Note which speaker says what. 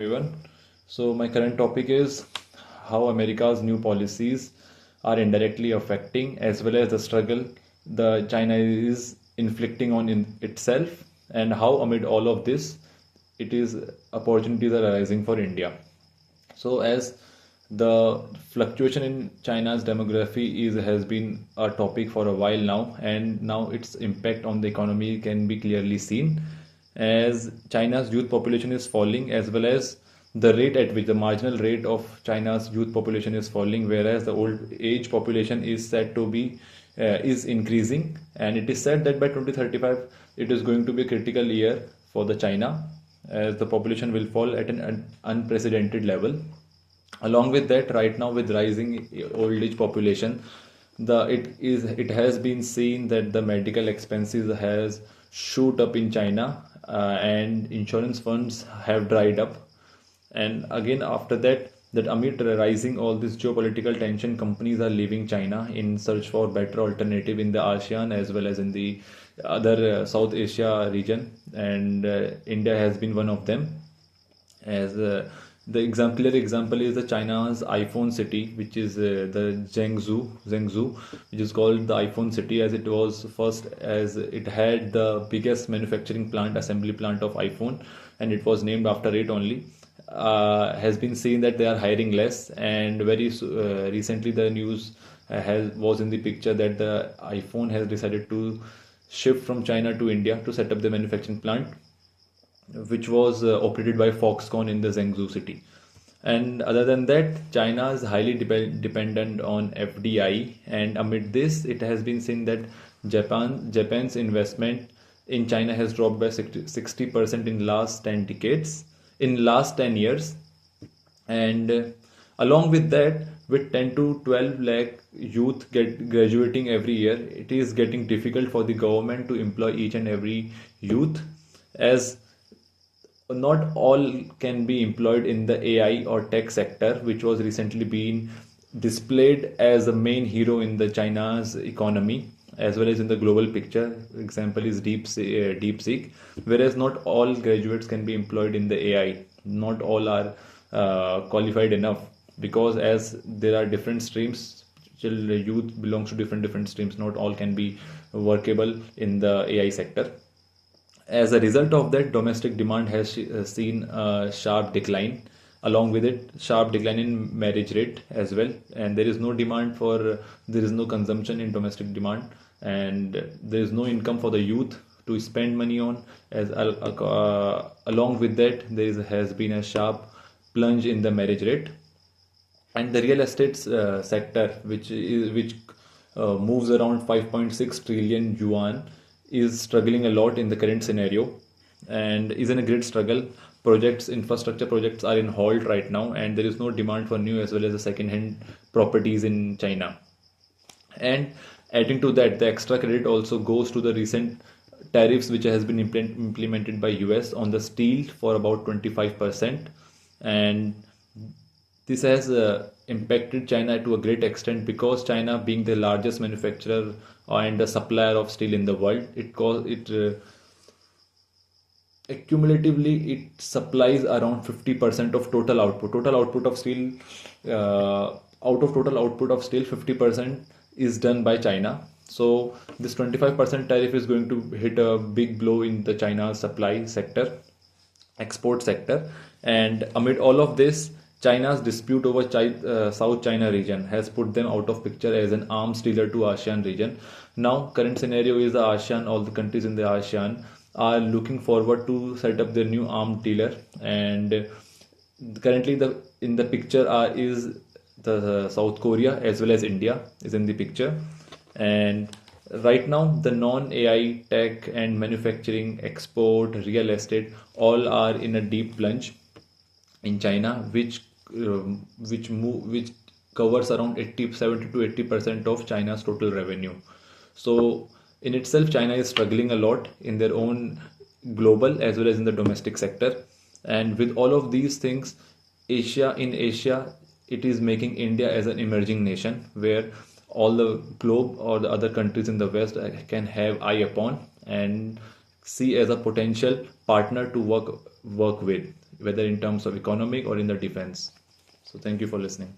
Speaker 1: Everyone. So my current topic is how America's new policies are indirectly affecting as well as the struggle the China is inflicting on itself, and how amid all of this it is opportunities are arising for India. So as the fluctuation in China's demography is has been a topic for a while now, and now its impact on the economy can be clearly seen as China's youth population is falling, as well as the rate at which the marginal rate of China's youth population is falling, whereas the old age population is said to be is increasing, and it is said that by 2035 it is going to be a critical year for the China, as the population will fall at an unprecedented level. Along with that, right now with rising old age population, it has been seen that the medical expenses has shoot up in China, and insurance funds have dried up. And again, after that, amid rising all this geopolitical tension, companies are leaving China in search for better alternative in the ASEAN as well as in the other South Asia region, and India has been one of them. As the exemplary example is the China's iPhone city, which is the Zhengzhou, which is called the iPhone city, as it was first, as it had the biggest manufacturing plant, assembly plant of iPhone, and it was named after it only. Has been seen that they are hiring less, and very recently the news has was in the picture that the iPhone has decided to shift from China to India to set up the manufacturing plant, which was operated by Foxconn in the Zhengzhou city. And other than that, China is highly dependent on FDI, and amid this, it has been seen that Japan's investment in China has dropped by 60% in last 10 decades, in last 10 years. And along with that, with 10 to 12 lakh youth get graduating every year, it is getting difficult for the government to employ each and every youth, as not all can be employed in the AI or tech sector, which was recently being displayed as a main hero in the China's economy as well as in the global picture. Example is DeepSeek, whereas not all graduates can be employed in the AI. Not all are qualified enough, because as there are different streams, youth belongs to different streams. Not all can be workable in the AI sector. As a result of that, domestic demand has seen a sharp decline. Along with it, sharp decline in marriage rate as well, and there is no demand for there is no consumption in domestic demand, and there is no income for the youth to spend money on. As along with that, has been a sharp plunge in the marriage rate, and the real estate sector, which moves around 5.6 trillion yuan, is struggling a lot in the current scenario, and is in a great struggle. Infrastructure projects are in halt right now, and there is no demand for new as well as the second hand properties in China. And adding to that, the extra credit also goes to the recent tariffs which has been implemented by US on the steel for about 25%, and this has impacted China to a great extent, because China, being the largest manufacturer and the supplier of steel in the world, accumulatively it supplies around 50% of total output. Total output of steel, out of total output of steel, 50% is done by China. So this 25% tariff is going to hit a big blow in the China supply sector, export sector. And amid all of this, China's dispute over South China region has put them out of picture as an arms dealer to ASEAN region. Now, current scenario is the ASEAN, all the countries in the ASEAN are looking forward to set up their new arms dealer. And currently, in the picture is the South Korea as well as India is in the picture. And right now, the non-AI tech and manufacturing, export, real estate, all are in a deep plunge in China, which covers around 70 to 80% of China's total revenue. So in itself, China is struggling a lot in their own global as well as in the domestic sector. And with all of these things, Asia, it is making India as an emerging nation, where all the globe or the other countries in the West can have eye upon and see as a potential partner to work with. whether in terms of economic or in the defense. So thank you for listening.